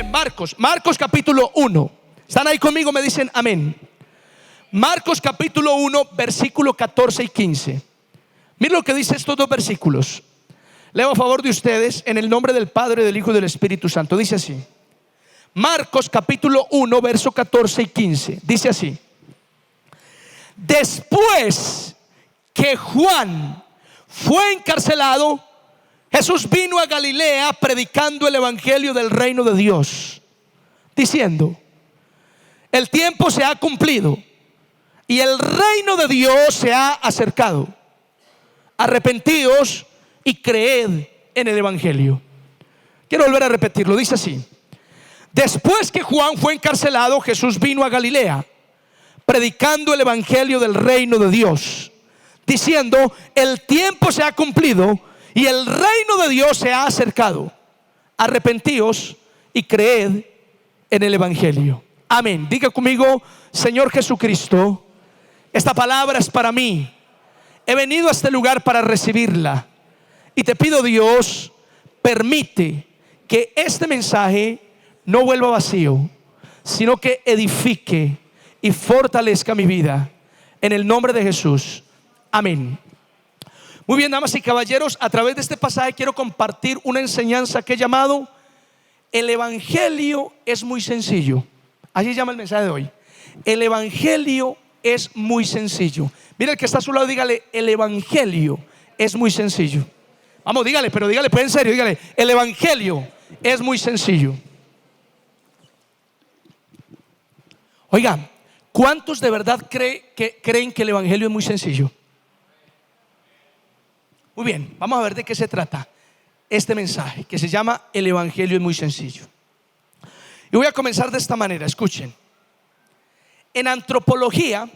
bien, Marcos capítulo 1. ¿Están ahí conmigo? Me dicen amén. Marcos capítulo 1, versículo 14 y 15. Miren lo que dice estos dos versículos. Leo a favor de ustedes en el nombre del Padre, del Hijo y del Espíritu Santo. Dice así. Marcos capítulo 1, verso 14 y 15. Dice así: después que Juan fue encarcelado, Jesús vino a Galilea predicando el evangelio del reino de Dios, diciendo: el tiempo se ha cumplido y el reino de Dios se ha acercado. Arrepentíos y creed en el evangelio. Quiero volver a repetirlo. Dice así: después que Juan fue encarcelado, Jesús vino a Galilea predicando el evangelio del reino de Dios, diciendo: el tiempo se ha cumplido y el reino de Dios se ha acercado. Arrepentíos y creed en el evangelio. Amén. Diga conmigo: Señor Jesucristo, esta palabra es para mí. He venido a este lugar para recibirla. Y te pido, Dios, permite que este mensaje no vuelva vacío, sino que edifique y fortalezca mi vida. En el nombre de Jesús. Amén. Muy bien, damas y caballeros, a través de este pasaje quiero compartir una enseñanza que he llamado: el evangelio es muy sencillo. Así se llama el mensaje de hoy. El evangelio es muy sencillo. Mira el que está a su lado, dígale: el evangelio es muy sencillo. Vamos, dígale, pero dígale pues en serio, dígale: el evangelio es muy sencillo. Oigan, ¿cuántos de verdad creen que el evangelio es muy sencillo? Muy bien, vamos a ver de qué se trata este mensaje, que se llama el evangelio es muy sencillo. Y voy a comenzar de esta manera, escuchen. En antropología,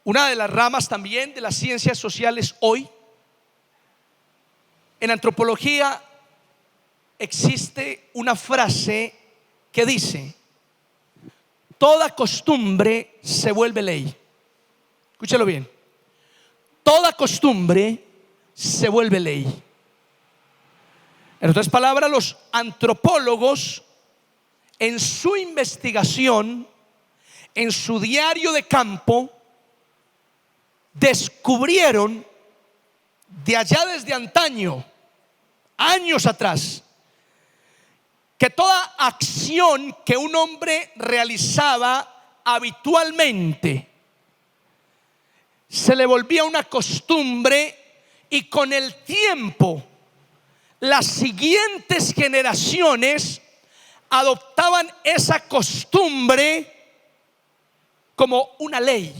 una de las ramas también de las ciencias sociales hoy, en antropología existe una frase que dice: toda costumbre se vuelve ley. Escúchelo bien. Toda costumbre se vuelve ley. En otras palabras, los antropólogos, en su investigación, en su diario de campo, descubrieron de allá desde antaño, años atrás, que toda acción que un hombre realizaba habitualmente se le volvía una costumbre, y con el tiempo las siguientes generaciones adoptaban esa costumbre como una ley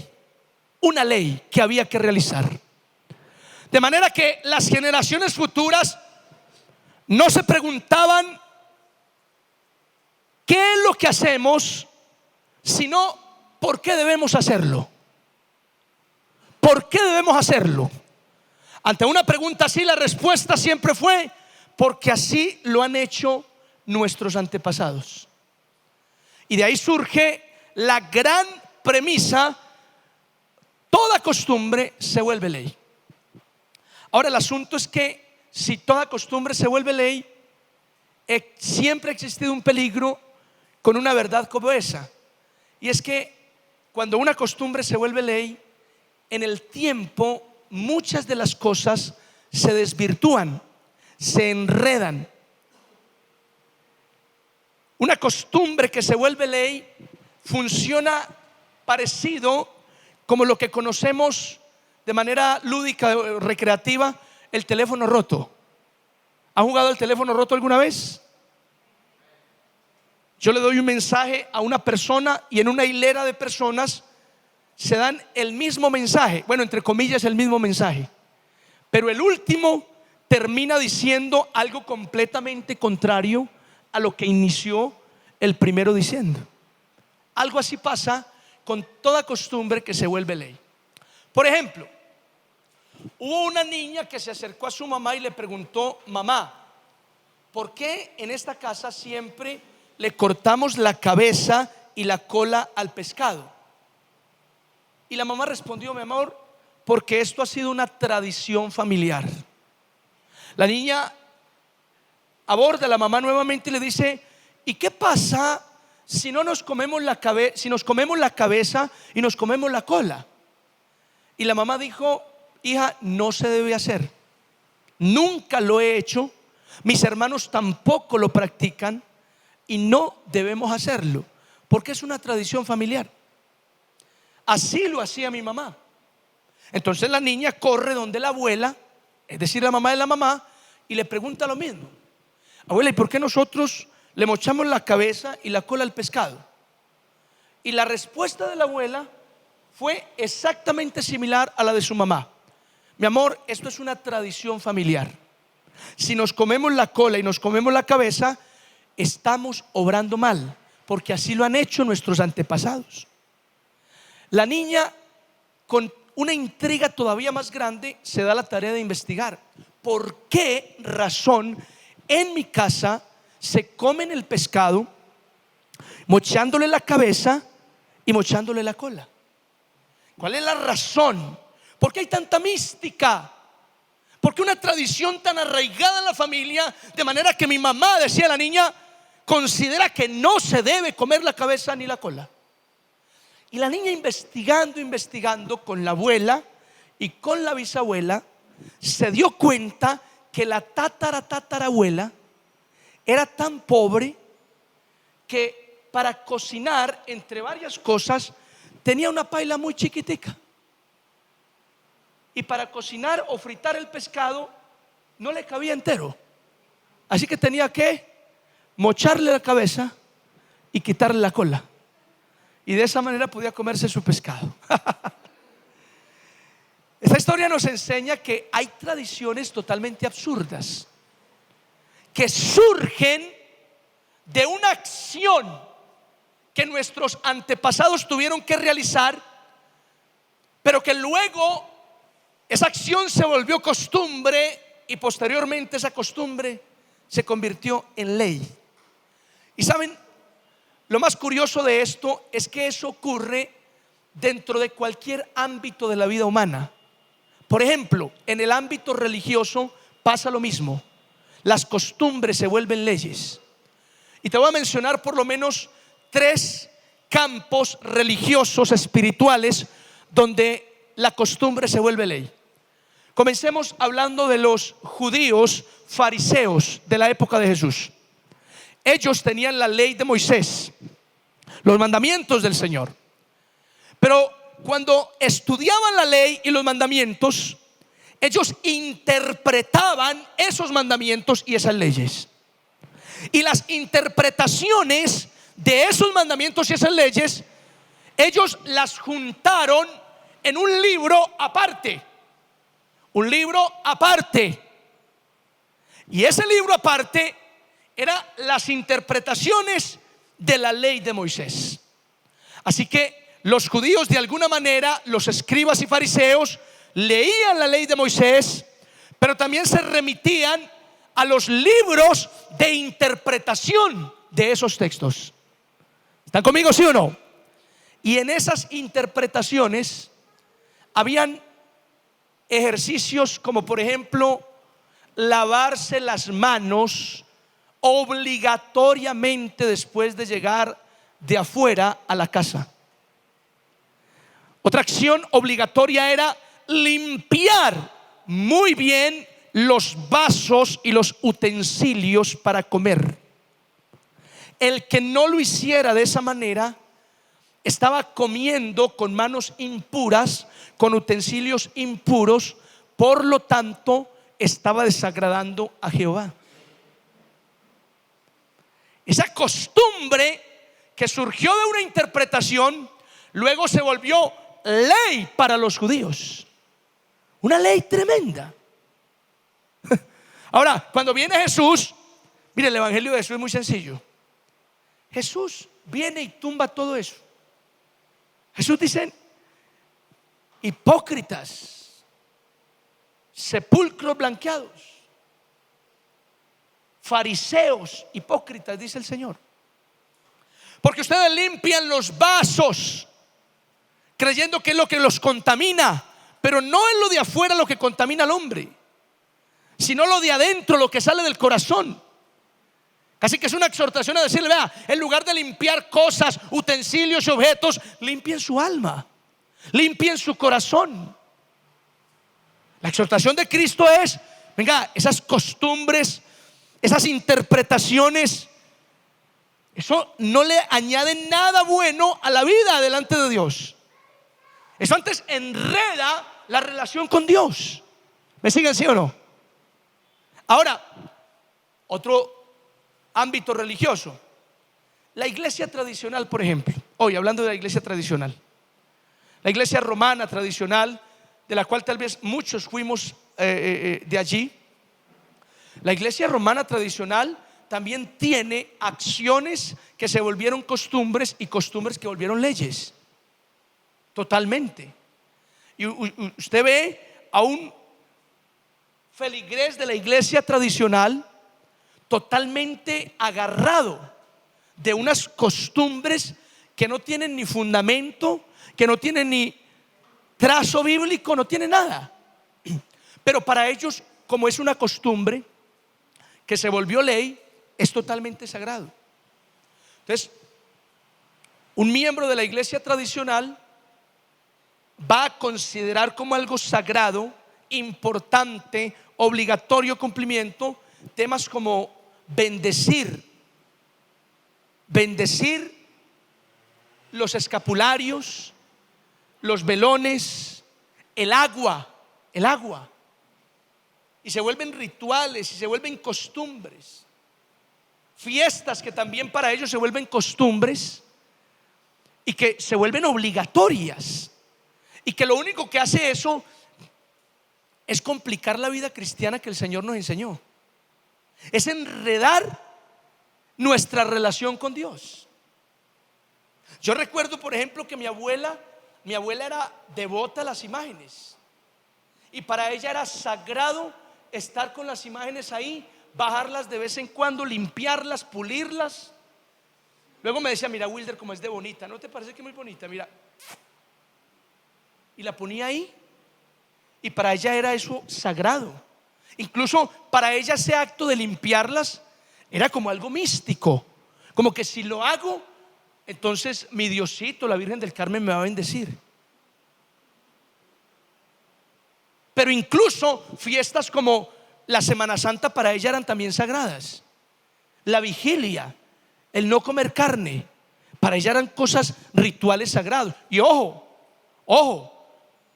que había que realizar. De manera que las generaciones futuras no se preguntaban qué es lo que hacemos, sino por qué debemos hacerlo. ¿Por qué debemos hacerlo? Ante una pregunta así, la respuesta siempre fue: porque así lo han hecho nuestros antepasados. Y de ahí surge la gran premisa: toda costumbre se vuelve ley. Ahora, el asunto es que si toda costumbre se vuelve ley, siempre ha existido un peligro con una verdad como esa. Y es que cuando una costumbre se vuelve ley, en el tiempo muchas de las cosas se desvirtúan, se enredan. Una costumbre que se vuelve ley funciona parecido como lo que conocemos de manera lúdica, recreativa, el teléfono roto. ¿Ha jugado el teléfono roto alguna vez? Yo le doy un mensaje a una persona y en una hilera de personas se dan el mismo mensaje, bueno, entre comillas el mismo mensaje, pero el último termina diciendo algo completamente contrario a lo que inició el primero diciendo. Algo así pasa con toda costumbre que se vuelve ley. Por ejemplo, hubo una niña que se acercó a su mamá y le preguntó: mamá, ¿por qué en esta casa siempre le cortamos la cabeza y la cola al pescado? Y la mamá respondió: mi amor, porque esto ha sido una tradición familiar. La niña aborda a la mamá nuevamente y le dice: ¿y qué pasa si no nos comemos si nos comemos la cabeza y nos comemos la cola? Y la mamá dijo: hija, no se debe hacer. Nunca lo he hecho, mis hermanos tampoco lo practican y no debemos hacerlo, porque es una tradición familiar. Así lo hacía mi mamá. Entonces la niña corre donde la abuela, es decir, la mamá de la mamá, y le pregunta lo mismo: abuela, ¿y por qué nosotros le mochamos la cabeza y la cola al pescado? Y la respuesta de la abuela fue exactamente similar a la de su mamá: mi amor, esto es una tradición familiar. Si nos comemos la cola y nos comemos la cabeza, estamos obrando mal, porque así lo han hecho nuestros antepasados. La niña, con una intriga todavía más grande, se da la tarea de investigar por qué razón en mi casa se comen el pescado mochándole la cabeza y mochándole la cola. ¿Cuál es la razón? ¿Por qué hay tanta mística? ¿Por qué una tradición tan arraigada en la familia, de manera que mi mamá, decía la niña, considera que no se debe comer la cabeza ni la cola? Y la niña, investigando con la abuela y con la bisabuela, se dio cuenta que la tatarabuela era tan pobre que para cocinar, entre varias cosas, tenía una paila muy chiquitica. Y para cocinar o fritar el pescado no le cabía entero. Así que tenía que mocharle la cabeza y quitarle la cola. Y de esa manera podía comerse su pescado. Esta historia nos enseña que hay tradiciones totalmente absurdas que surgen de una acción que nuestros antepasados tuvieron que realizar, pero que luego esa acción se volvió costumbre y posteriormente esa costumbre se convirtió en ley. Y saben, lo más curioso de esto es que eso ocurre dentro de cualquier ámbito de la vida humana. Por ejemplo, en el ámbito religioso pasa lo mismo. Las costumbres se vuelven leyes. Y te voy a mencionar por lo menos 3 campos religiosos, espirituales, donde la costumbre se vuelve ley. Comencemos hablando de los judíos fariseos de la época de Jesús. Ellos tenían la ley de Moisés, los mandamientos del Señor. Pero cuando estudiaban la ley y los mandamientos, ellos interpretaban esos mandamientos y esas leyes. Y las interpretaciones de esos mandamientos y esas leyes, ellos las juntaron en un libro aparte. Un libro aparte. Y ese libro aparte eran las interpretaciones de la ley de Moisés. Así que los judíos, de alguna manera, los escribas y fariseos, leían la ley de Moisés, pero también se remitían a los libros de interpretación de esos textos. ¿Están conmigo, sí o no? Y en esas interpretaciones habían ejercicios como, por ejemplo, lavarse las manos obligatoriamente después de llegar de afuera a la casa. Otra acción obligatoria era limpiar muy bien los vasos y los utensilios para comer. El que no lo hiciera de esa manera estaba comiendo con manos impuras, con utensilios impuros, por lo tanto estaba desagradando a Jehová. Esa costumbre que surgió de una interpretación, luego se volvió ley para los judíos. Una ley tremenda. Ahora, cuando viene Jesús, mire, el evangelio de Jesús es muy sencillo. Jesús viene y tumba todo eso. Jesús dice: hipócritas, sepulcros blanqueados, fariseos, hipócritas, dice el Señor, porque ustedes limpian los vasos creyendo que es lo que los contamina, pero no es lo de afuera lo que contamina al hombre, sino lo de adentro, lo que sale del corazón. Casi que es una exhortación a decirle: vea, en lugar de limpiar cosas, utensilios y objetos, limpien su alma, limpien su corazón. La exhortación de Cristo es: venga, esas costumbres, esas interpretaciones, eso no le añade nada bueno a la vida delante de Dios. Eso antes enreda la relación con Dios. ¿Me siguen, sí o no? Ahora, otro ámbito religioso, la iglesia tradicional, por ejemplo. Hoy hablando de la iglesia tradicional, la iglesia romana tradicional, de la cual tal vez muchos fuimos de allí. La iglesia romana tradicional también tiene acciones que se volvieron costumbres y costumbres que volvieron leyes. Totalmente. Y usted ve a un feligrés de la iglesia tradicional totalmente agarrado de unas costumbres que no tienen ni fundamento, que no tienen ni trazo bíblico, no tienen nada. Pero para ellos, como es una costumbre que se volvió ley, es totalmente sagrado. Entonces, un miembro de la iglesia tradicional va a considerar como algo sagrado, importante, obligatorio cumplimiento, temas como bendecir los escapularios, los velones, el agua, y se vuelven rituales y se vuelven costumbres, fiestas que también para ellos se vuelven costumbres y que se vuelven obligatorias, y que lo único que hace eso es complicar la vida cristiana que el Señor nos enseñó, es enredar nuestra relación con Dios. Yo recuerdo, por ejemplo, que mi abuela era devota a las imágenes, y para ella era sagrado estar con las imágenes ahí, bajarlas de vez en cuando, limpiarlas, pulirlas. Luego me decía: mira, Wilder, como es de bonita, ¿no te parece que es muy bonita? Mira. Y la ponía ahí, y para ella era eso sagrado. Incluso para ella ese acto de limpiarlas era como algo místico, como que si lo hago, entonces mi Diosito, la Virgen del Carmen, me va a bendecir. Pero incluso fiestas como la Semana Santa para ella eran también sagradas. La vigilia, el no comer carne, para ella eran cosas rituales sagrados. Y ojo,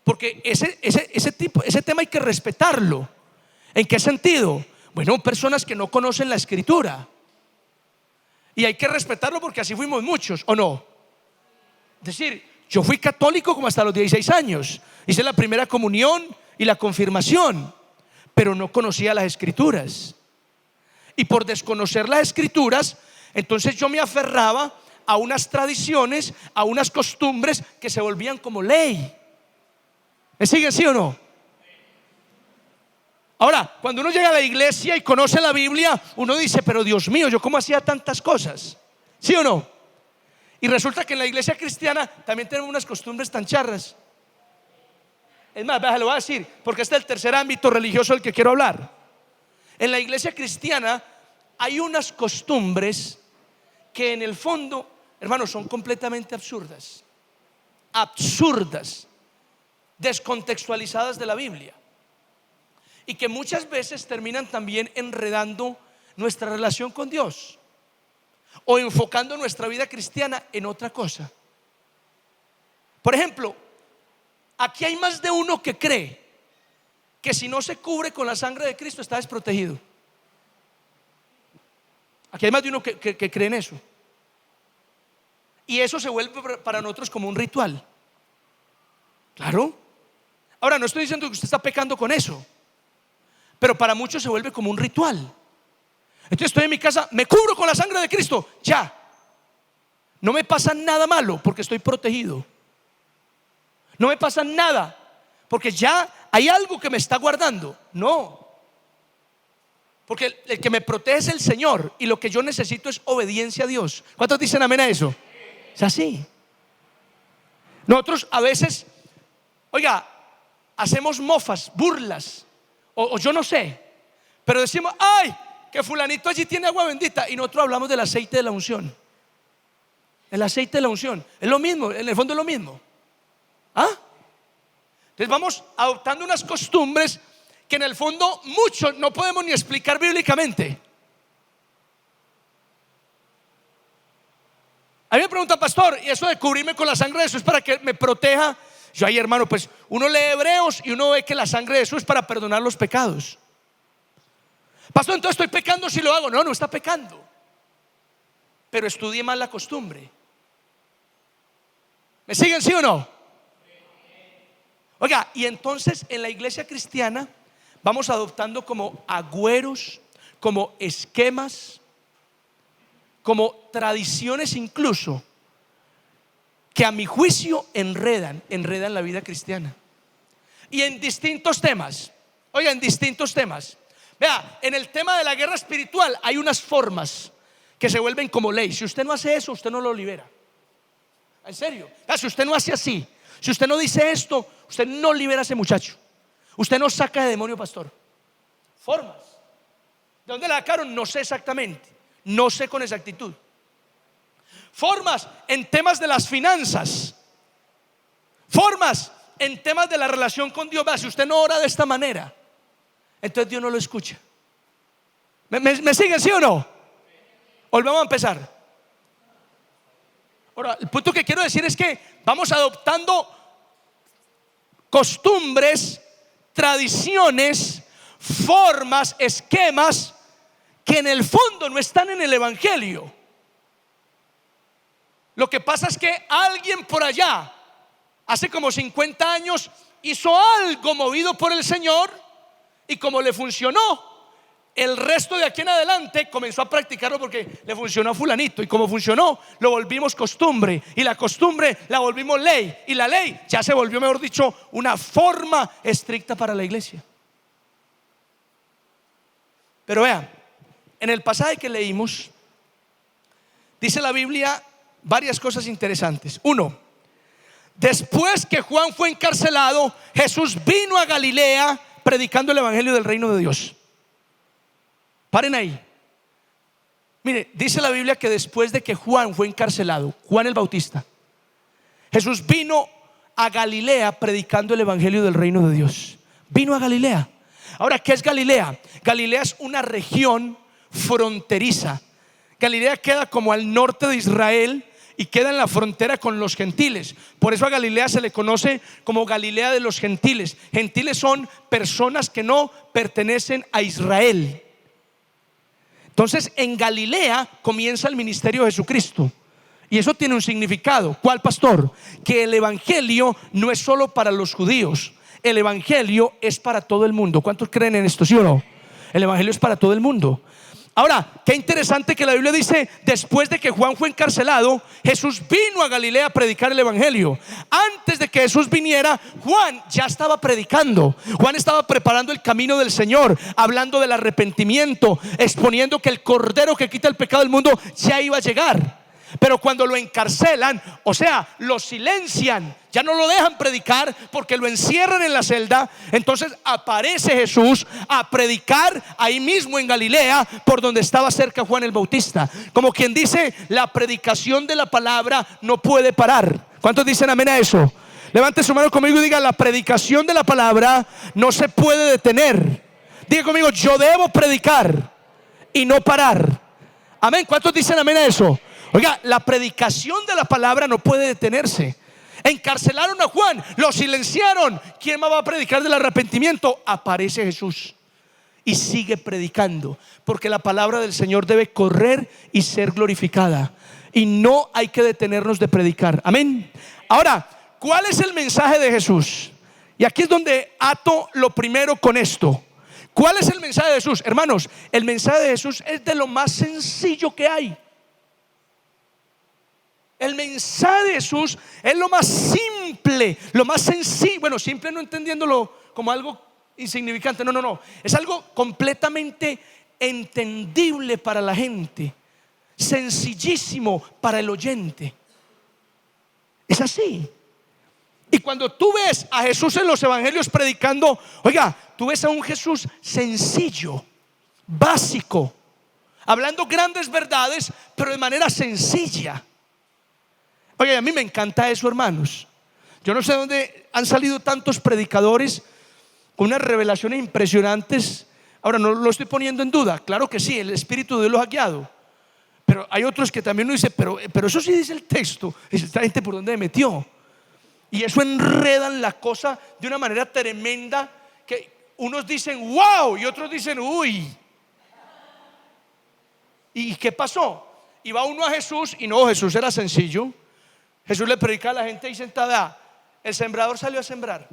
porque ese tema hay que respetarlo. ¿En qué sentido? Bueno, personas que no conocen la escritura, y hay que respetarlo porque así fuimos muchos, ¿o no? Es decir, yo fui católico como hasta los 16 años, hice la primera comunión y la confirmación, pero no conocía las escrituras, y por desconocer las escrituras, entonces yo me aferraba a unas tradiciones, a unas costumbres que se volvían como ley. ¿Me siguen, sí o no? Ahora, cuando uno llega a la iglesia y conoce la Biblia, uno dice: pero Dios mío, ¿yo cómo hacía tantas cosas? ¿Sí o no? Y resulta que en la iglesia cristiana también tenemos unas costumbres tan charras. Es más, lo voy a decir, porque este es el tercer ámbito religioso del que quiero hablar. En la iglesia cristiana hay unas costumbres que en el fondo, hermanos, son completamente absurdas, descontextualizadas de la Biblia, y que muchas veces terminan también enredando nuestra relación con Dios, o enfocando nuestra vida cristiana en otra cosa. Por ejemplo, aquí hay más de uno que cree que si no se cubre con la sangre de Cristo está desprotegido. Aquí hay más de uno que cree en eso, y eso se vuelve para nosotros como un ritual. Claro. Ahora, no estoy diciendo que usted está pecando con eso, pero para muchos se vuelve como un ritual. Entonces estoy en mi casa, me cubro con la sangre de Cristo, ya, no me pasa nada malo porque estoy protegido. No me pasa nada porque ya hay algo que me está guardando. No, porque el que me protege es el Señor, y lo que yo necesito es obediencia a Dios. ¿Cuántos dicen amén a eso? Es así. Nosotros a veces, oiga, hacemos mofas, burlas, o yo no sé, pero decimos: ay, que fulanito allí tiene agua bendita, y nosotros hablamos del aceite de la unción. El aceite de la unción es lo mismo, en el fondo es lo mismo. ¿Ah? Entonces vamos adoptando unas costumbres que en el fondo muchos no podemos ni explicar bíblicamente. A mí me pregunta, pastor, ¿y eso de cubrirme con la sangre de Jesús es para que me proteja? Yo, ay, hermano, pues uno lee Hebreos y uno ve que la sangre de Jesús es para perdonar los pecados. Pastor, entonces estoy pecando si lo hago. No, no está pecando, pero estudie mal la costumbre. ¿Me siguen, sí o no? Oiga, y entonces en la iglesia cristiana vamos adoptando como agüeros, como esquemas, como tradiciones incluso, que a mi juicio enredan la vida cristiana. Y en distintos temas. Oiga, en distintos temas. Vea, en el tema de la guerra espiritual hay unas formas que se vuelven como ley. Si usted no hace eso, usted no lo libera. En serio. Si usted no hace así, si usted no dice esto, usted no libera a ese muchacho. Usted no saca de demonio, pastor. Formas. ¿De dónde la sacaron? No sé exactamente. No sé con exactitud. Formas en temas de las finanzas. Formas en temas de la relación con Dios. Si usted no ora de esta manera, entonces Dios no lo escucha. ¿Me siguen, sí o no? Volvemos a empezar. Ahora, el punto que quiero decir es que vamos adoptando costumbres, tradiciones, formas, esquemas que en el fondo no están en el evangelio. Lo que pasa es que alguien por allá hace como 50 años hizo algo movido por el Señor, y como le funcionó, el resto de aquí en adelante comenzó a practicarlo porque le funcionó a fulanito, y como funcionó, lo volvimos costumbre, y la costumbre la volvimos ley, y la ley ya se volvió, mejor dicho, una forma estricta para la iglesia. Pero vean, en el pasaje que leímos dice la Biblia varias cosas interesantes. Uno, después que Juan fue encarcelado, Jesús vino a Galilea predicando el evangelio del reino de Dios. Paren ahí. Mire, dice la Biblia que después de que Juan fue encarcelado, Juan el Bautista, Jesús vino a Galilea predicando el evangelio del reino de Dios. Vino a Galilea. Ahora, ¿qué es Galilea? Galilea es una región fronteriza. Galilea queda como al norte de Israel y queda en la frontera con los gentiles. Por eso a Galilea se le conoce como Galilea de los gentiles. Gentiles son personas que no pertenecen a Israel. Entonces en Galilea comienza el ministerio de Jesucristo, y eso tiene un significado. ¿Cuál, pastor? Que el evangelio no es solo para los judíos, el evangelio es para todo el mundo. ¿Cuántos creen en esto, sí o no? El evangelio es para todo el mundo. Ahora, qué interesante que la Biblia dice: después de que Juan fue encarcelado, Jesús vino a Galilea a predicar el evangelio. Antes de que Jesús viniera, Juan ya estaba predicando. Juan estaba preparando el camino del Señor, hablando del arrepentimiento, exponiendo que el Cordero que quita el pecado del mundo ya iba a llegar. Pero cuando lo encarcelan, o sea, lo silencian, ya no lo dejan predicar porque lo encierran en la celda, entonces aparece Jesús a predicar ahí mismo en Galilea, por donde estaba cerca Juan el Bautista. Como quien dice, la predicación de la palabra no puede parar. ¿Cuántos dicen amén a eso? Levante su mano conmigo y diga: la predicación de la palabra no se puede detener. Diga conmigo: yo debo predicar y no parar. Amén. ¿Cuántos dicen amén a eso? Oiga, la predicación de la palabra no puede detenerse. Encarcelaron a Juan, lo silenciaron. ¿Quién más va a predicar del arrepentimiento? Aparece Jesús y sigue predicando, porque la palabra del Señor debe correr y ser glorificada, y no hay que detenernos de predicar. Amén. Ahora, ¿cuál es el mensaje de Jesús? Y aquí es donde ato lo primero con esto. ¿Cuál es el mensaje de Jesús? Hermanos, el mensaje de Jesús es de lo más sencillo que hay. El mensaje de Jesús es lo más simple, lo más sencillo. Bueno, simple no entendiéndolo como algo insignificante, no. Es algo completamente entendible para la gente, sencillísimo para el oyente. Es así. Y cuando tú ves a Jesús en los evangelios predicando, oiga, tú ves a un Jesús sencillo, básico, hablando grandes verdades, pero de manera sencilla. Oye, a mí me encanta eso, hermanos. Yo no sé dónde han salido tantos predicadores con unas revelaciones impresionantes. Ahora, no lo estoy poniendo en duda, claro que sí, el Espíritu de Dios los ha guiado. Pero hay otros que también uno dice, pero eso sí dice el texto. Dice, esta gente por dónde me metió. Y eso enredan la cosa de una manera tremenda, que unos dicen wow y otros dicen uy. ¿Y qué pasó? Y va uno a Jesús y no, Jesús era sencillo. Jesús le predica a la gente y sentada, el sembrador salió a sembrar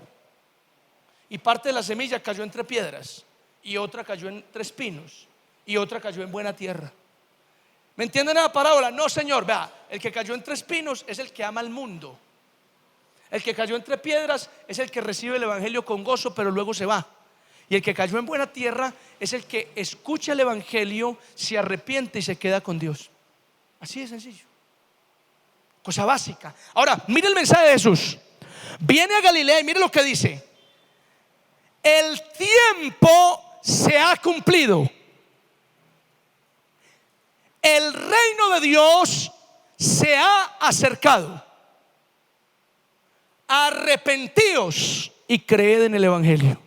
y parte de la semilla cayó entre piedras y otra cayó entre espinos y otra cayó en buena tierra. ¿Me entienden la parábola? No, Señor, vea, el que cayó entre espinos es el que ama al mundo. El que cayó entre piedras es el que recibe el evangelio con gozo, pero luego se va. Y el que cayó en buena tierra es el que escucha el evangelio, se arrepiente y se queda con Dios. Así de sencillo. Cosa básica. Ahora, mire el mensaje de Jesús. Viene a Galilea y mire lo que dice: el tiempo se ha cumplido. El reino de Dios se ha acercado. Arrepentíos y creed en el evangelio.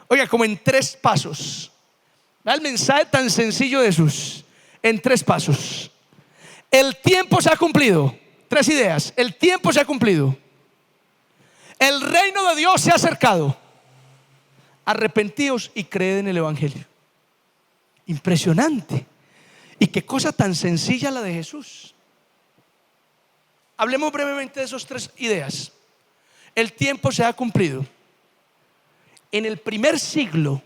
Oiga, como en 3 pasos. ¿Ve el mensaje tan sencillo de Jesús? En 3 pasos. El tiempo se ha cumplido. 3 ideas. El tiempo se ha cumplido. El reino de Dios se ha acercado. Arrepentíos y creed en el evangelio. Impresionante. Y qué cosa tan sencilla la de Jesús. Hablemos brevemente de esas 3 ideas. El tiempo se ha cumplido. En el primer siglo,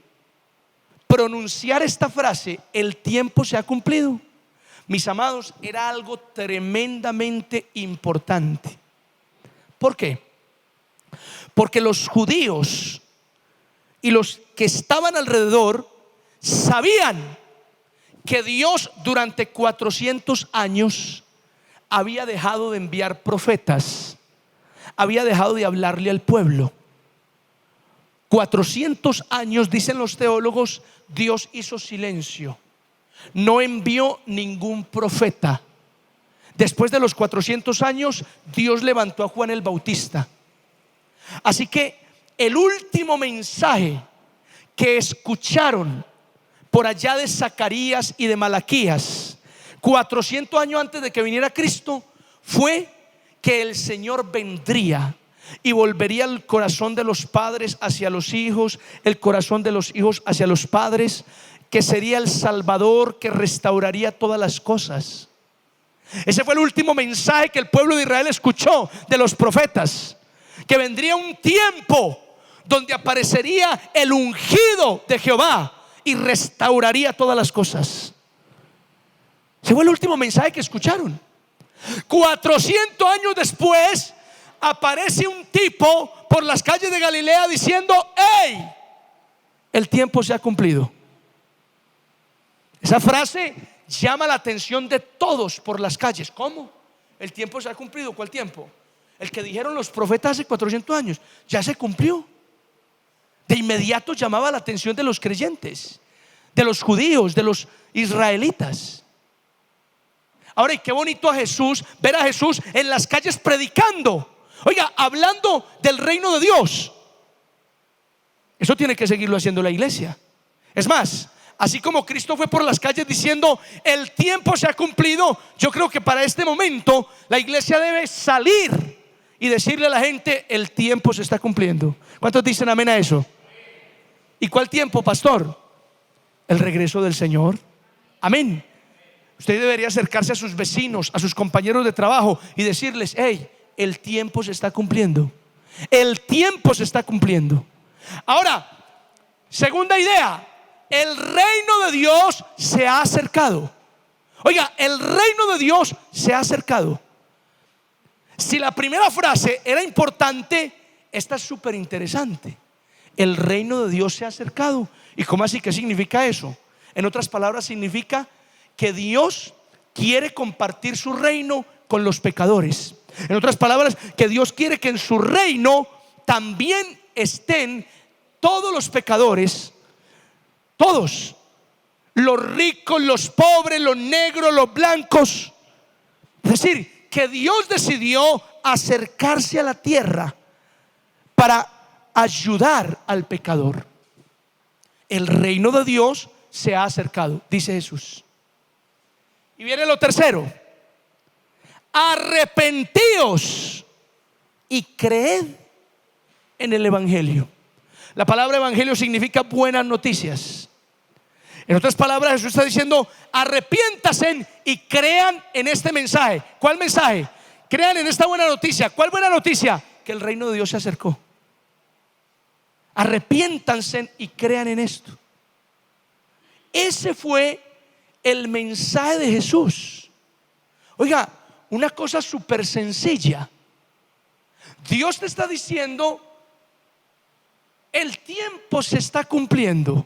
pronunciar esta frase, el tiempo se ha cumplido, mis amados, era algo tremendamente importante. ¿Por qué? Porque los judíos y los que estaban alrededor sabían que Dios durante 400 años había dejado de enviar profetas, había dejado de hablarle al pueblo. 400 años, dicen los teólogos, Dios hizo silencio, no envió ningún profeta. Después de los 400 años, Dios levantó a Juan el Bautista. Así que el último mensaje que escucharon por allá de Zacarías y de Malaquías, 400 años antes de que viniera Cristo, fue que el Señor vendría y volvería el corazón de los padres hacia los hijos, el corazón de los hijos hacia los padres, que sería el Salvador que restauraría todas las cosas. Ese fue el último mensaje que el pueblo de Israel escuchó de los profetas, que vendría un tiempo donde aparecería el ungido de Jehová y restauraría todas las cosas. Ese fue el último mensaje que escucharon. 400 años después aparece un tipo por las calles de Galilea diciendo: ¡hey! El tiempo se ha cumplido. Esa frase llama la atención de todos por las calles. ¿Cómo? El tiempo se ha cumplido. ¿Cuál tiempo? El que dijeron los profetas hace 400 años. Ya se cumplió. De inmediato llamaba la atención de los creyentes, de los judíos, de los israelitas. Ahora, y qué bonito a Jesús, ver a Jesús en las calles predicando. Oiga, hablando del reino de Dios. Eso tiene que seguirlo haciendo la iglesia. Es más, así como Cristo fue por las calles diciendo: el tiempo se ha cumplido, yo creo que para este momento la iglesia debe salir y decirle a la gente: el tiempo se está cumpliendo. ¿Cuántos dicen amén a eso? ¿Y cuál tiempo, pastor? El regreso del Señor. Amén. Usted debería acercarse a sus vecinos, a sus compañeros de trabajo y decirles: hey, el tiempo se está cumpliendo. El tiempo se está cumpliendo. Ahora, segunda idea: el reino de Dios se ha acercado. Oiga, el reino de Dios se ha acercado. Si la primera frase era importante, esta es súper interesante. El reino de Dios se ha acercado. ¿Y cómo así? ¿Qué significa eso? En otras palabras, significa que Dios quiere compartir su reino con los pecadores. En otras palabras, que Dios quiere que en su reino también estén todos los pecadores, todos. los ricos, los pobres, los negros, los blancos. Es decir, que Dios decidió acercarse a la tierra para ayudar al pecador. El reino de Dios se ha acercado, dice Jesús. Y viene lo tercero: arrepentíos y creed en el evangelio. La palabra evangelio significa buenas noticias. En otras palabras, Jesús está diciendo: arrepiéntanse y crean en este mensaje. ¿Cuál mensaje? Crean en esta buena noticia. ¿Cuál buena noticia? Que el reino de Dios se acercó. Arrepiéntanse y crean en esto. Ese fue el mensaje de Jesús. Oiga, una cosa súper sencilla. Dios te está diciendo: el tiempo se está cumpliendo.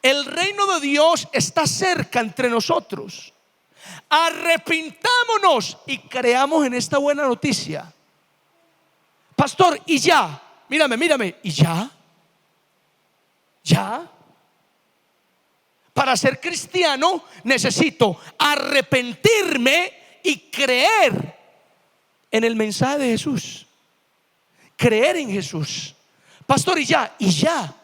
El reino de Dios está cerca entre nosotros. Arrepintámonos y creamos en esta buena noticia. Pastor, y ya, mírame, y ya. Para ser cristiano necesito arrepentirme y creer en el mensaje de Jesús. Creer en Jesús. Pastor, y ya.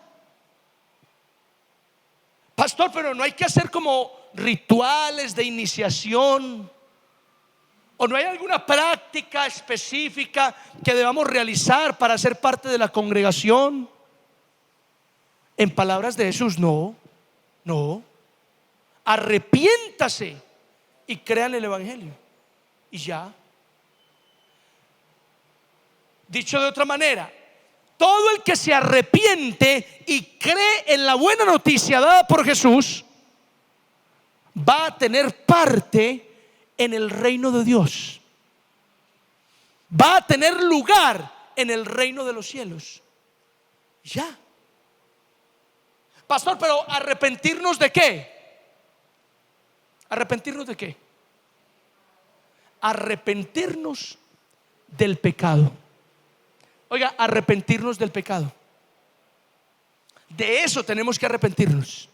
Pastor, pero no hay que hacer como rituales de iniciación, o no hay alguna práctica específica que debamos realizar para ser parte de la congregación. En palabras de Jesús, no. Arrepiéntase y crean el evangelio y ya. Dicho de otra manera, todo el que se arrepiente y cree en la buena noticia dada por Jesús va a tener parte en el reino de Dios. Va a tener lugar en el reino de los cielos. Ya. Pastor, pero ¿arrepentirnos de qué? ¿Arrepentirnos de qué? Arrepentirnos del pecado. Oiga, arrepentirnos del pecado. De eso tenemos que arrepentirnos.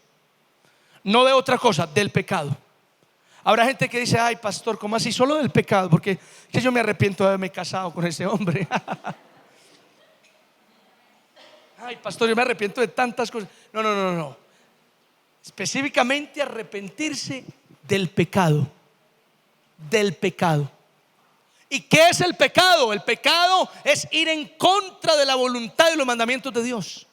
No de otra cosa, del pecado. Habrá gente que dice: ay, pastor, ¿cómo así? Solo del pecado, porque que yo me arrepiento de haberme casado con ese hombre. Ay, pastor, yo me arrepiento de tantas cosas. No. Específicamente arrepentirse del pecado. Del pecado. ¿Y qué es el pecado? El pecado es ir en contra de la voluntad y los mandamientos de Dios.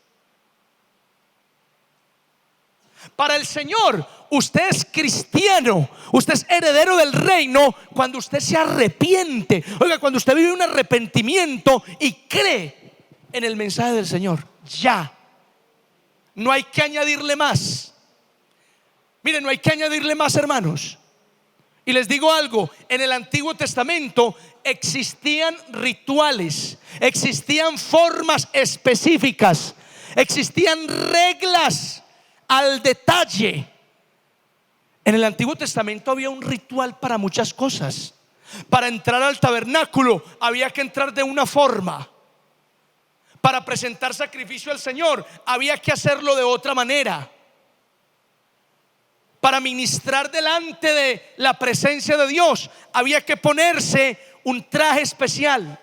Para el Señor, usted es cristiano, usted es heredero del reino cuando usted se arrepiente. Oiga, cuando usted vive un arrepentimiento y cree en el mensaje del Señor. Ya. No hay que añadirle más. Miren, no hay que añadirle más, hermanos. Y les digo algo: en el Antiguo Testamento existían rituales, existían formas específicas, existían reglas al detalle. En el Antiguo Testamento había un ritual para muchas cosas. Para entrar al tabernáculo había que entrar de una forma. Para presentar sacrificio al Señor había que hacerlo de otra manera. Para ministrar delante de la presencia de Dios había que ponerse un traje especial.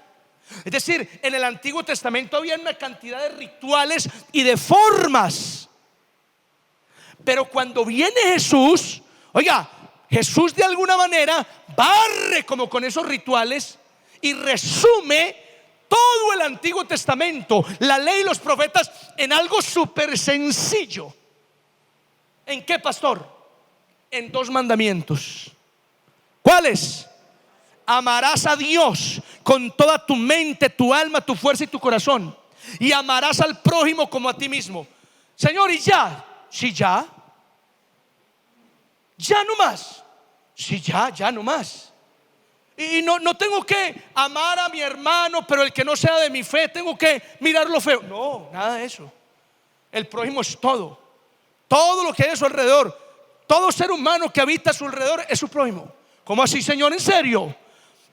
Es decir, en el Antiguo Testamento había una cantidad de rituales y de formas. Pero cuando viene Jesús, oiga, Jesús de alguna manera barre como con esos rituales y resume todo el Antiguo Testamento, la ley y los profetas, en algo súper sencillo. ¿En qué, pastor? En 2 mandamientos. ¿Cuáles? Amarás a Dios con toda tu mente, tu alma, tu fuerza y tu corazón, y amarás al prójimo como a ti mismo. Señor, ¿y ya? Sí, ya. Ya no más. Sí, ya no más. Y no tengo que amar a mi hermano, pero el que no sea de mi fe tengo que mirarlo feo. No, nada de eso. El prójimo es todo. Todo lo que hay a su alrededor. Todo ser humano que habita a su alrededor es su prójimo. ¿Cómo así, Señor? ¿En serio?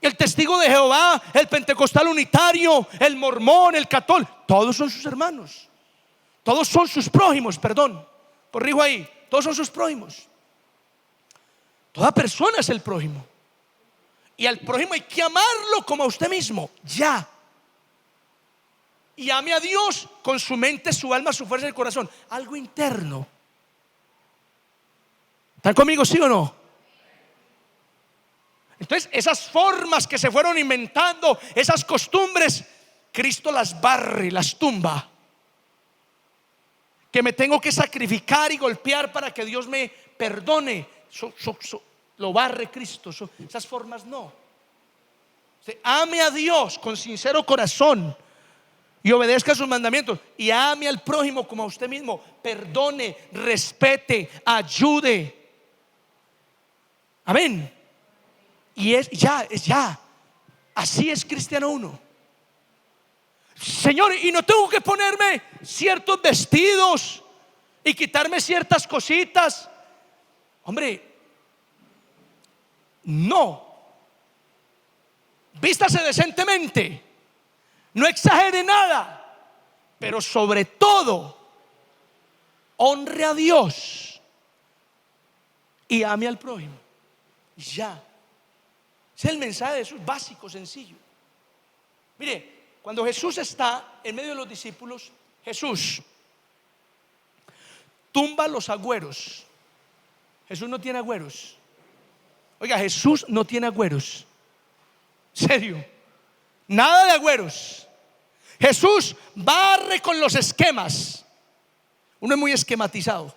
El testigo de Jehová, el pentecostal unitario, el mormón, el católico, todos son sus hermanos. Todos son sus prójimos, perdón. Corrijo ahí. Todos son sus prójimos. Toda persona es el prójimo. Y al prójimo hay que amarlo como a usted mismo. Ya. Y ame a Dios con su mente, su alma, su fuerza y el corazón. Algo interno. ¿Están conmigo, sí o no? Entonces esas formas que se fueron inventando, esas costumbres, Cristo las barre, las tumba. Que me tengo que sacrificar y golpear para que Dios me perdone, lo barre Cristo. Esas formas no. Usted ame a Dios con sincero corazón y obedezca sus mandamientos, y ame al prójimo como a usted mismo. Perdone, respete, ayude. Amén. Y es ya. Así es cristiano uno. Señor, y no tengo que ponerme ciertos vestidos y quitarme ciertas cositas. Hombre, no. Vístase decentemente, no exagere nada, pero sobre todo honre a Dios y ame al prójimo. Ya. Ese es el mensaje de Jesús, básico, sencillo. Mire, cuando Jesús está en medio de los discípulos, Jesús tumba los agüeros. Jesús no tiene agüeros. Oiga, Jesús no tiene agüeros. Serio, nada de agüeros. Jesús barre con los esquemas. Uno es muy esquematizado.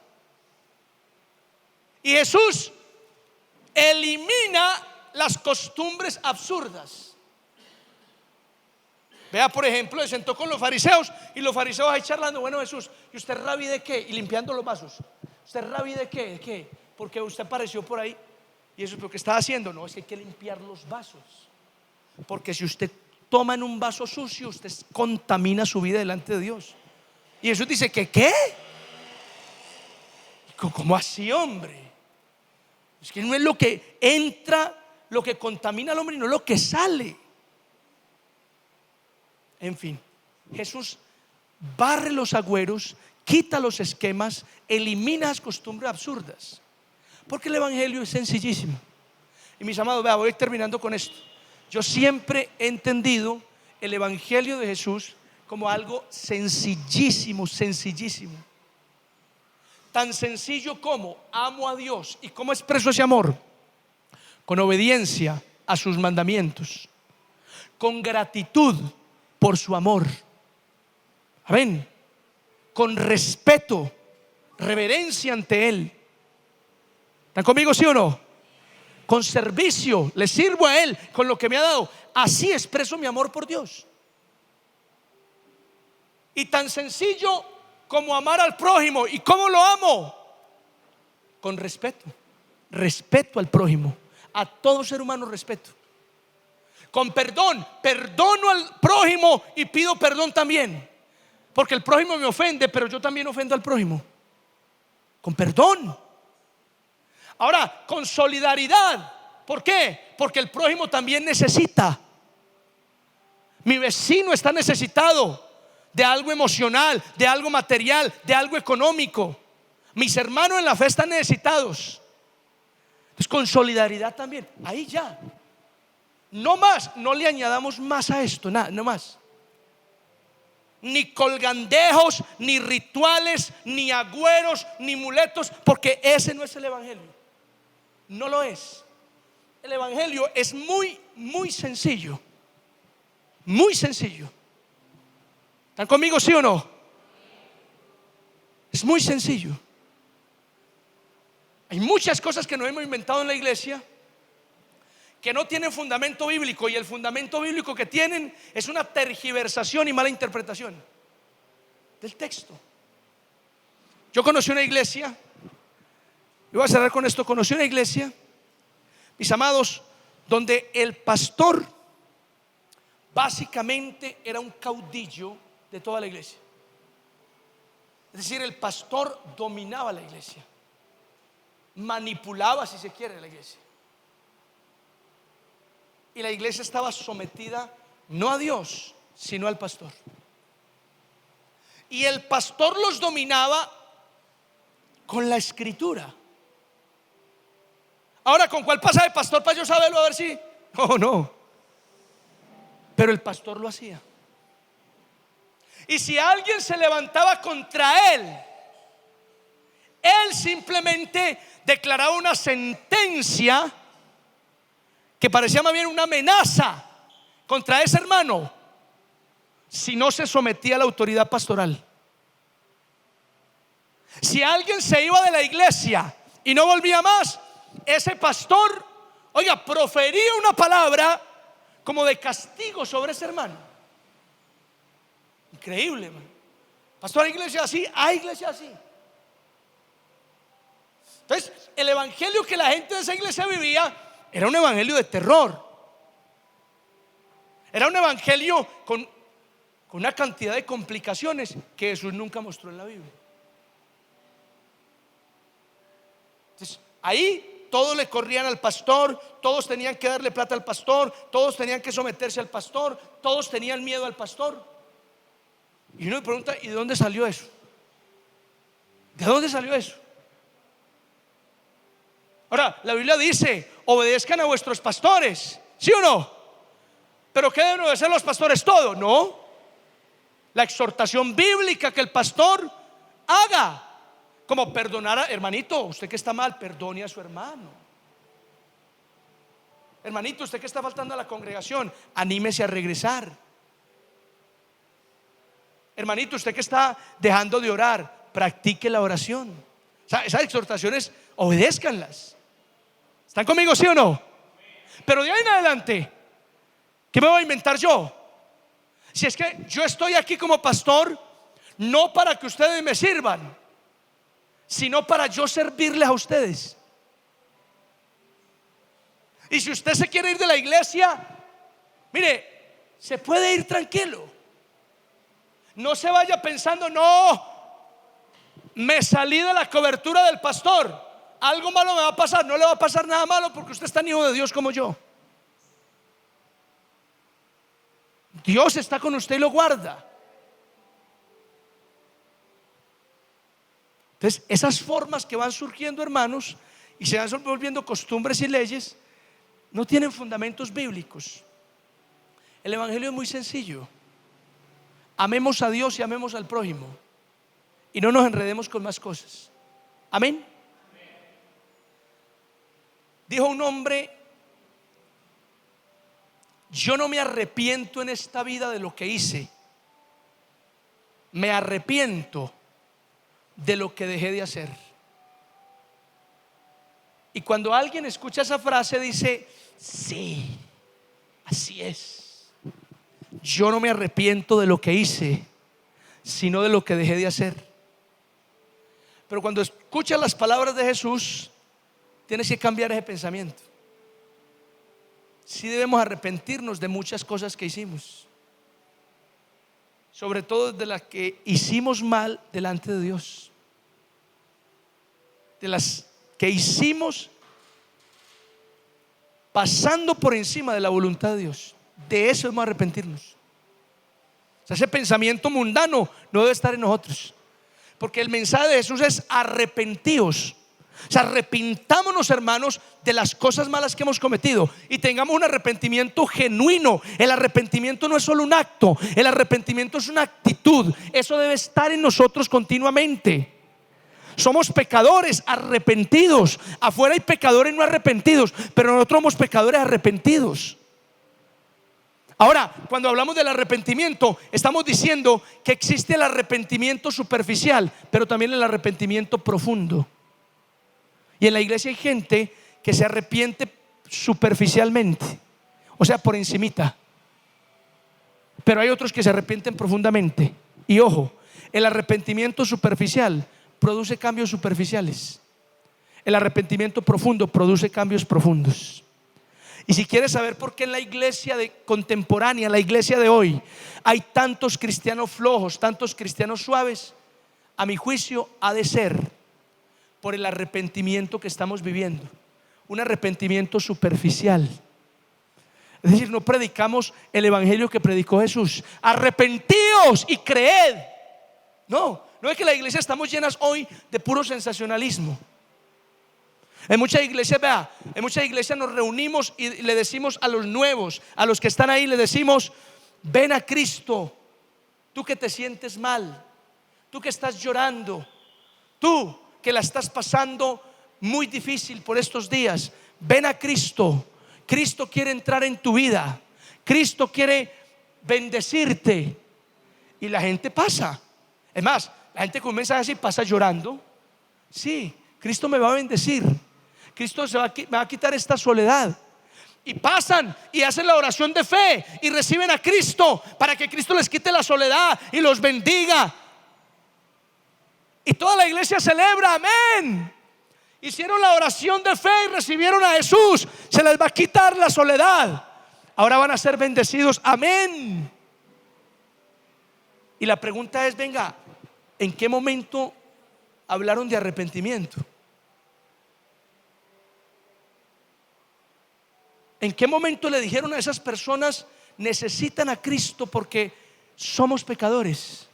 Y Jesús elimina las costumbres absurdas. Vea, por ejemplo, se sentó con los fariseos y los fariseos ahí charlando. Bueno, Jesús, ¿y usted rabí de qué? Y limpiando los vasos. ¿Usted rabí de qué? ¿De qué? Porque usted apareció por ahí. ¿Y eso es lo que estaba haciendo? No, es que hay que limpiar los vasos. Porque si usted toma en un vaso sucio, usted contamina su vida delante de Dios. Y Jesús dice que ¿qué? ¿Cómo así, hombre? Es que no es lo que entra lo que contamina al hombre, y no lo que sale. En fin, Jesús barre los agüeros, quita los esquemas, elimina las costumbres absurdas. Porque el evangelio es sencillísimo. Y mis amados, vea, voy terminando con esto. Yo siempre he entendido el evangelio de Jesús como algo sencillísimo, sencillísimo. Tan sencillo como amo a Dios. ¿Y cómo expreso ese amor? Con obediencia a sus mandamientos, con gratitud por su amor. Amén. Con respeto, reverencia ante Él. ¿Están conmigo, sí o no? Con servicio, le sirvo a Él con lo que me ha dado. Así expreso mi amor por Dios. Y tan sencillo como amar al prójimo. ¿Y cómo lo amo? Con respeto. Respeto al prójimo. A todo ser humano respeto. Con perdón. Perdono al prójimo y pido perdón también. Porque el prójimo me ofende, pero yo también ofendo al prójimo. Con perdón. Ahora, con solidaridad. ¿Por qué? Porque el prójimo también necesita. Mi vecino está necesitado de algo emocional, de algo material, de algo económico. Mis hermanos en la fe están necesitados. Entonces, con solidaridad también. Ahí ya. No más, no le añadamos más a esto, nada, no más. Ni colgandejos, ni rituales, ni agüeros, ni muletos, porque ese no es el evangelio. No lo es. El evangelio es muy, muy sencillo. Muy sencillo. ¿Están conmigo, sí o no? Es muy sencillo. Hay muchas cosas que nos hemos inventado en la iglesia que no tienen fundamento bíblico, y el fundamento bíblico que tienen es una tergiversación y mala interpretación del texto. Yo conocí una iglesia, y voy a cerrar con esto. Conocí una iglesia, mis amados, donde el pastor básicamente era un caudillo de toda la iglesia. Es decir, el pastor dominaba la iglesia, manipulaba, si se quiere, la iglesia. Y la iglesia estaba sometida no a Dios, sino al pastor. Y el pastor los dominaba Con la escritura. Ahora, ¿con cuál pasaje, pastor, para yo saberlo? A ver si. No. Pero el pastor lo hacía. Y si alguien se levantaba contra él simplemente declaraba una sentencia que parecía más bien una amenaza contra ese hermano si no se sometía a la autoridad pastoral. Si alguien se iba de la iglesia y no volvía más, ese pastor, oiga, profería una palabra como de castigo sobre ese hermano. Increíble, man. Pastor, ¿hay iglesia así? Hay iglesia así. Entonces, el evangelio que la gente de esa iglesia vivía era un evangelio de terror. Era un evangelio con una cantidad de complicaciones que Jesús nunca mostró en la Biblia. Entonces, ahí todos le corrían al pastor, todos tenían que darle plata al pastor, todos tenían que someterse al pastor, todos tenían miedo al pastor. Y uno me pregunta, ¿y de dónde salió eso? ¿De dónde salió eso? Ahora, la Biblia dice: obedezcan a vuestros pastores, ¿sí o no? ¿Pero qué deben obedecer los pastores? Todo, no. La exhortación bíblica que el pastor haga, como perdonar a, hermanito, usted que está mal, perdone a su hermano. Hermanito, usted que está faltando a la congregación, anímese a regresar. Hermanito, usted que está dejando de orar, practique la oración. O sea, esas exhortaciones, obedézcanlas. ¿Están conmigo, sí o no? Pero de ahí en adelante, ¿qué me voy a inventar yo? Si es que yo estoy aquí como pastor, no para que ustedes me sirvan, sino para yo servirles a ustedes. Y si usted se quiere ir de la iglesia, mire, se puede ir tranquilo. No se vaya pensando, no, me salí de la cobertura del pastor, algo malo me va a pasar. No le va a pasar nada malo, porque usted es tan hijo de Dios como yo. Dios está con usted y lo guarda. Entonces, esas formas que van surgiendo, hermanos, y se van volviendo costumbres y leyes, no tienen fundamentos bíblicos. El evangelio es muy sencillo: amemos a Dios y amemos al prójimo, y no nos enredemos con más cosas. Amén. Dijo un hombre: yo no me arrepiento en esta vida de lo que hice, me arrepiento de lo que dejé de hacer. Y cuando alguien escucha esa frase, dice: sí, así es. Yo no me arrepiento de lo que hice, sino de lo que dejé de hacer. Pero cuando escuchas las palabras de Jesús, tienes que cambiar ese pensamiento. Sí debemos arrepentirnos de muchas cosas que hicimos, sobre todo de las que hicimos mal delante de Dios, de las que hicimos pasando por encima de la voluntad de Dios. De eso debemos arrepentirnos. O sea, ese pensamiento mundano no debe estar en nosotros, porque el mensaje de Jesús es: arrepentíos. O sea, arrepintámonos, hermanos, de las cosas malas que hemos cometido y tengamos un arrepentimiento genuino. El arrepentimiento no es solo un acto, el arrepentimiento es una actitud. Eso debe estar en nosotros continuamente. Somos pecadores arrepentidos. Afuera hay pecadores no arrepentidos, pero nosotros somos pecadores arrepentidos. Ahora, cuando hablamos del arrepentimiento, estamos diciendo que existe el arrepentimiento superficial, pero también el arrepentimiento profundo. Y en la iglesia hay gente que se arrepiente superficialmente, o sea, por encimita. Pero hay otros que se arrepienten profundamente. Y ojo, el arrepentimiento superficial produce cambios superficiales. El arrepentimiento profundo produce cambios profundos. Y si quieres saber por qué en la iglesia contemporánea, la iglesia de hoy, hay tantos cristianos flojos, tantos cristianos suaves, a mi juicio ha de ser por el arrepentimiento que estamos viviendo. Un arrepentimiento superficial. Es decir, no predicamos el evangelio que predicó Jesús: arrepentíos y creed. No, No es que la iglesia estamos llenas hoy de puro sensacionalismo. En muchas iglesias, vea, en muchas iglesias nos reunimos y le decimos a los nuevos, a los que están ahí, le decimos: ven a Cristo, tú que te sientes mal, tú que estás llorando, tú que la estás pasando muy difícil por estos días, ven a Cristo. Cristo quiere entrar en tu vida, Cristo quiere bendecirte. Y la gente pasa. Es más, la gente comienza a decir, pasa llorando. Sí, Cristo me va a bendecir, Cristo me va a quitar esta soledad. Y pasan y hacen la oración de fe y reciben a Cristo para que Cristo les quite la soledad y los bendiga. Y toda la iglesia celebra, amén. Hicieron la oración de fe y recibieron a Jesús. Se les va a quitar la soledad. Ahora van a ser bendecidos, amén. Y la pregunta es, venga, ¿en qué momento hablaron de arrepentimiento? ¿En qué momento le dijeron a esas personas: necesitan a Cristo porque somos pecadores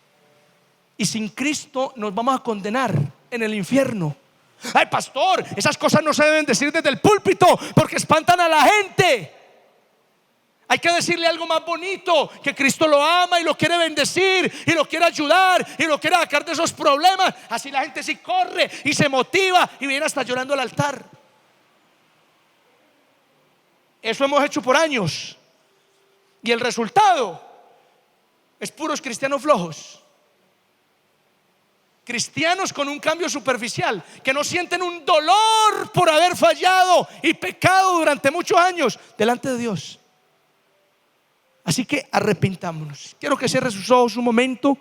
y sin Cristo nos vamos a condenar en el infierno? Ay, pastor, esas cosas no se deben decir desde el púlpito porque espantan a la gente. Hay que decirle algo más bonito: que Cristo lo ama y lo quiere bendecir y lo quiere ayudar y lo quiere sacar de esos problemas. Así la gente sí corre y se motiva y viene hasta llorando al altar. Eso hemos hecho por años y el resultado es puros cristianos flojos, cristianos con un cambio superficial, que no sienten un dolor por haber fallado y pecado durante muchos años delante de Dios. Así que arrepintámonos. Quiero que cierre sus ojos un momento.